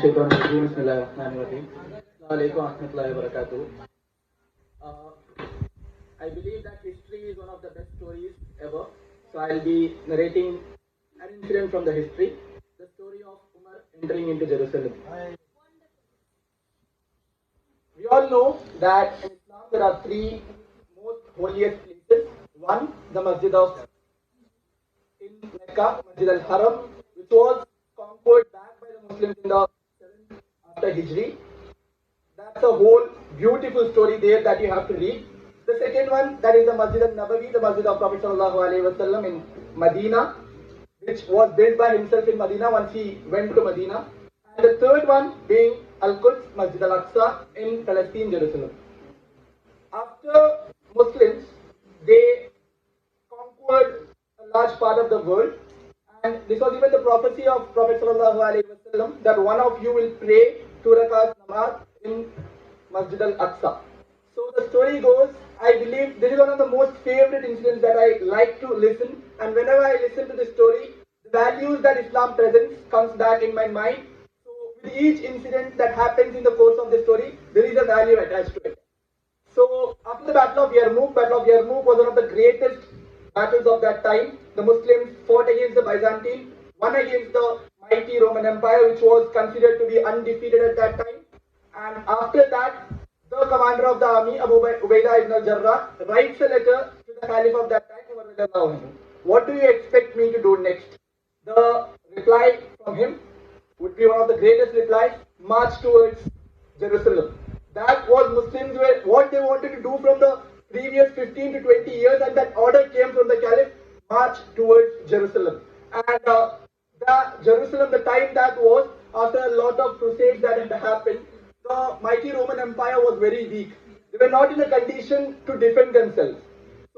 Bismillahirrahmanirrahim. Assalamualaikum warahmatullahi wabarakatuh. Uh, I believe that history is one of the best stories ever. So I'll be narrating an incident from the history, the story of Umar entering into Jerusalem. We all know that in Islam there are three most holiest places. One, the Masjid of in Mecca, Masjid al-Haram, which was conquered back by the Muslims in the 7th after Hijri. That's a whole beautiful story there that you have to read. The second one, that is the Masjid al-Nabawi, the Masjid of Prophet ﷺ in Medina, which was built by himself in Medina once he went to Medina. And the third one being Al-Quds, Masjid al-Aqsa in Palestine, Jerusalem. After Muslims, they conquered a large part of the world, and this was even the prophecy of Prophet ﷺ that one of you will pray 2 rakas namaz in Masjid al-Aqsa. So the story goes, I believe this is one of the most favorite incidents that I like to listen, and whenever I listen to this story, the values that Islam presents comes back in my mind. So with each incident that happens in the course of the story, there is a value attached to it. So after the Battle of Yarmouk was one of the greatest battles of that time. The Muslims fought against the Byzantine, won against the mighty Roman Empire, which was considered to be undefeated at that time. And after that, the commander of the army, Abu Ubaidah ibn al-Jarrah, writes a letter to the Caliph of that time, Umar. What do you expect me to do next? The reply from him would be one of the greatest replies: march towards Jerusalem. That was Muslims were what they wanted to do from the previous 15 to 20 years, and that order came from the Caliph: march towards Jerusalem. And the time that was after a lot of crusades that had happened, the mighty Roman Empire was very weak. They were not in a condition to defend themselves.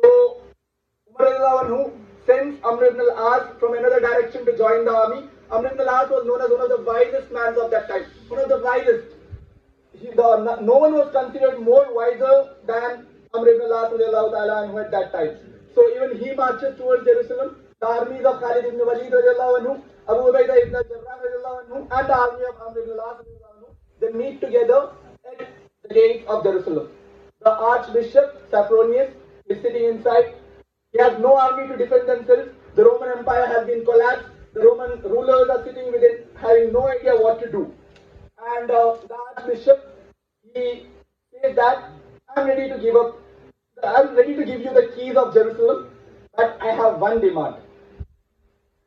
So Umar sends Amr ibn al-As from another direction to join the army. Amr ibn al-As was known as one of the wisest men of that time, one of the wisest. No one was considered more wiser than Amr ibn al-As at that time. So even he marches towards Jerusalem. The armies of Khalid ibn Walid, Abu Ubaidah ibn al-Jarrah, and the army of Amr ibn al-As, they meet together at the gates of Jerusalem. The Archbishop Sophronius is sitting inside. He has no army to defend themselves. The Roman Empire has been collapsed. The Roman rulers are sitting within, having no idea what to do. And the Archbishop, he says that I'm ready to give you the keys of Jerusalem, but I have one demand.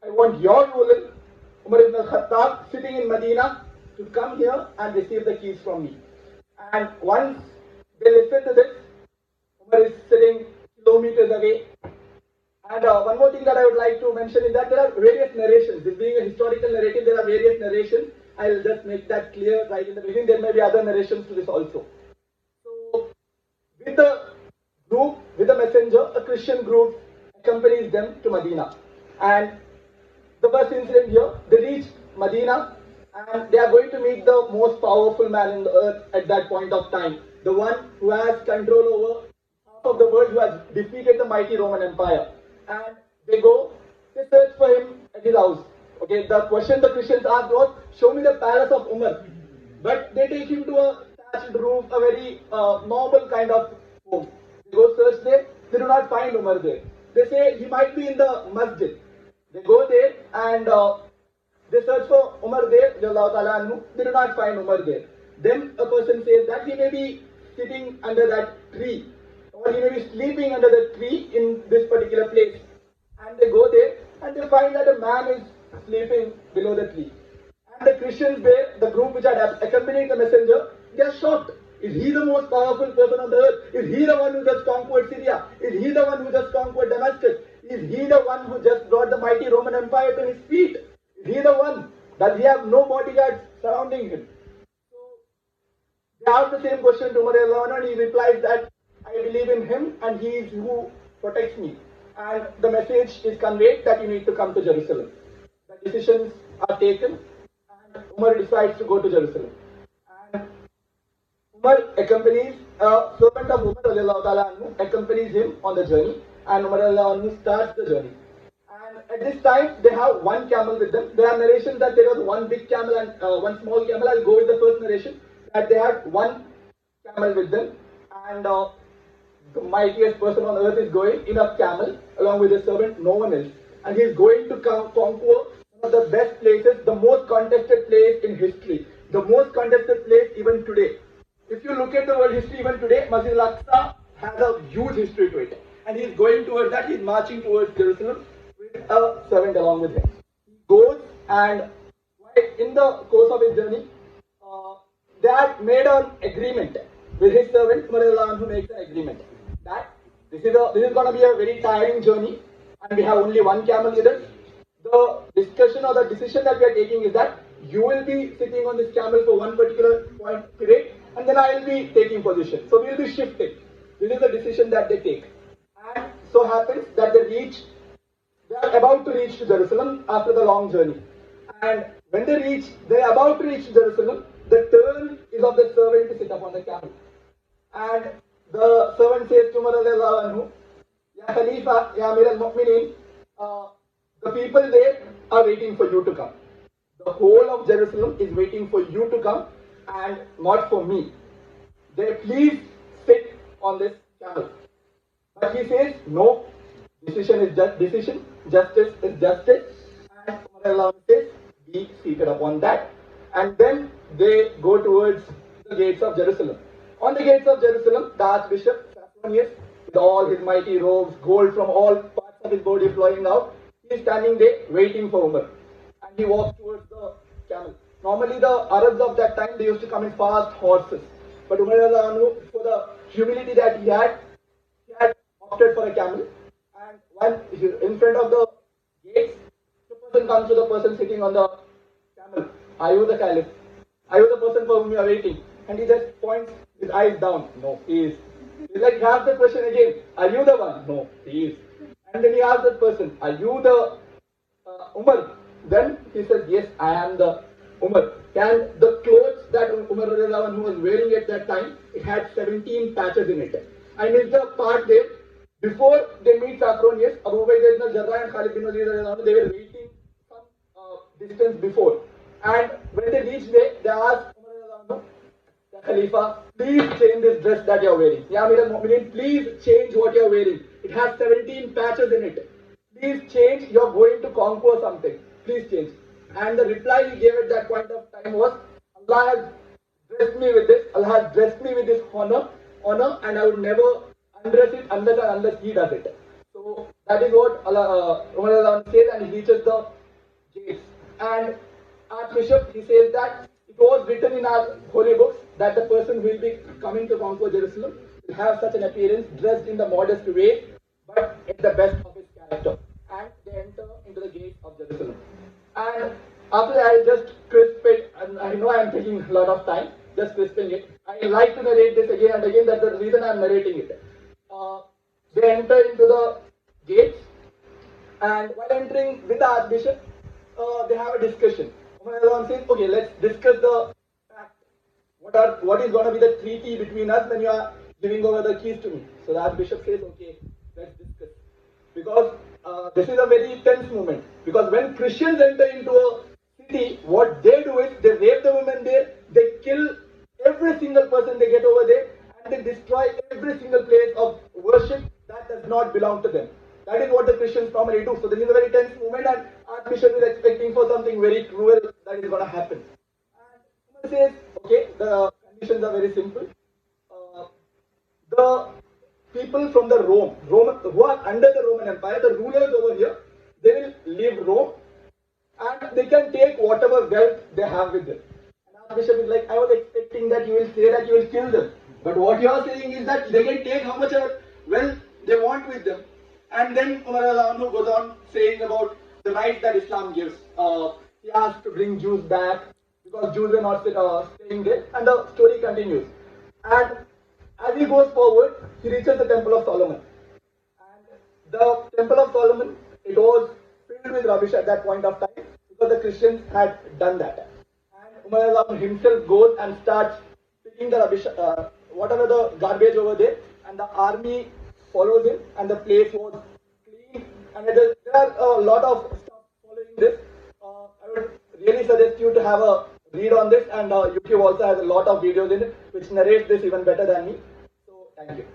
I want your ruler, Umar ibn al-Khattab, sitting in Medina, to come here and receive the keys from me. And once they listen to this, Umar is sitting kilometers away. And one more thing that I would like to mention is that there are various narrations. This being a historical narrative, there are various narrations. I'll just make that clear right in the beginning. There may be other narrations to this also. So, with the messenger, a Christian group accompanies them to Medina. And the first incident here, they reach Medina and they are going to meet the most powerful man in the earth at that point of time. The one who has control over half of the world, who has defeated the mighty Roman Empire. And they search for him at his house. Okay, the question the Christians asked was, show me the palace of Umar. But they take him to a thatched roof, a very normal kind of home. They go search there, they do not find Umar there. They say he might be in the masjid. They go there and they search for Umar there, they do not find Umar there. Then a person says that he may be sitting under that tree, or he may be sleeping under the tree in this particular place. And they go there and they find that a man is sleeping below the tree. And the Christians there, the group which had accompanied the messenger, they are shocked. Is he the most powerful person on the earth? Is he the one who just conquered Syria? Is he the one who just conquered Damascus? Is he the one who just brought the mighty Roman Empire to his feet? Is he the one? Does he have no bodyguards surrounding him? So they ask the same question to Umar, and he replies that I believe in him and he is who protects me. And the message is conveyed that you need to come to Jerusalem. The decisions are taken and Umar decides to go to Jerusalem. And Umar accompanies, a servant of Umar accompanies him on the journey, and Umar starts the journey. And at this time, they have one camel with them. There are narrations that there was one big camel and one small camel. I'll go with the first narration that they had one camel with them, and the mightiest person on earth is going in a camel along with his servant, no one else. And he is going to conquer one of the best places, the most contested place in history, the most contested place even today. If you look at the world history even today, Masjid al-Aqsa has a huge history to it. And he is going towards that, he is marching towards Jerusalem with a servant along with him. He goes, and in the course of his journey, they had made an agreement with his servant, Umar who makes an agreement that this is going to be a very tiring journey and we have only one camel with us. The discussion or the decision that we are taking is that you will be sitting on this camel for one particular point period and then I will be taking position. So we will be shifting. This is the decision that they take. And so happens that they are about to reach to Jerusalem after the long journey. And when they are about to reach Jerusalem, the turn is of the servant to sit upon the camel. And the servant says to Umar radiallahu anhu, Ya Khalifa, Ya Amir al-Mu'mineen, the people there are waiting for you to come. The whole of Jerusalem is waiting for you to come and not for me. They please sit on this camel. But he says, no, decision is just decision, justice is justice. And Umar says, be seated upon that. And then they go towards the gates of Jerusalem. On the gates of Jerusalem, the Archbishop, Sasonius, with all his mighty robes, gold from all parts of his body flowing out, he is standing there waiting for Umar. And he walks towards the camel. Normally the Arabs of that time, they used to come in fast horses. But Umar, for the humility that he had opted for a camel. And when in front of the gates, the person comes to the person sitting on the camel. Are you the caliph? Are you the person for whom you are waiting? And he just points his eyes down. No, he is. He's like, he asks the question again. Are you the one? No, he is. And then he asks that person, are you the Umar? Then he says, yes, I am the Umar. And the clothes that Umar was wearing at that time, it had 17 patches in it. I missed the part there. Before they meet Safronius, Abu Ubaidah ibn al-Jarrah and Khalid bin Walid, they were waiting some distance before. And when they reached there, they asked Umar, the Khalifa, please change this dress that you are wearing. Ya Amir al-Mu'mineen, please change what you are wearing. It has 17 patches in it. Please change, you are going to conquer something. Please change. And the reply he gave at that point of time was, Allah has dressed me with this. Allah has dressed me with this honor, and I would never undress it unless he does it. So that is what Umar says, and he reaches the gates. And Archbishop, he says that it was written in our holy books that the person who will be coming to conquer Jerusalem will have such an appearance, dressed in the modest way, but at the best of his character. And they enter into the gates of Jerusalem. And after that, I'll just crisp it, and I know I'm taking a lot of time, just crisping it. I like to narrate this again and again, that's the reason I'm narrating it. They enter into the gates, and while entering with the Archbishop, they have a discussion. Umar says, okay, let's discuss the fact. What is going to be the treaty between us when you are giving over the keys to me? So the Archbishop says, okay, let's discuss. Because this is a very tense moment. Because when Christians enter into a city, what they do is they rape the women there, they kill every single person they get over there, and they destroy every single place of worship that does not belong to them. That is what the Christians normally do. So this is a very tense moment, and Archbishop is expecting for something very cruel that is going to happen. And Umar says, okay, the conditions are very simple. The people from the Rome who are under the Roman Empire, the rulers over here, they will leave Rome and they can take whatever wealth they have with them. And Archbishop is like, I was expecting that you will say that you will kill them. But what you are saying is that they can take how much wealth they want with them. And then Umar goes on saying about the rights that Islam gives. He asked to bring Jews back because Jews were not staying there. And the story continues. And as he goes forward, he reaches the Temple of Solomon. And the Temple of Solomon, it was filled with rubbish at that point of time because the Christians had done that. And Umar himself goes and starts picking the rubbish, whatever the garbage over there, and the army follows him, and the place was clean. And there there are a lot of stuff following this. I would really suggest you to have a read on this, and YouTube also has a lot of videos in it which narrate this even better than me. So thank you.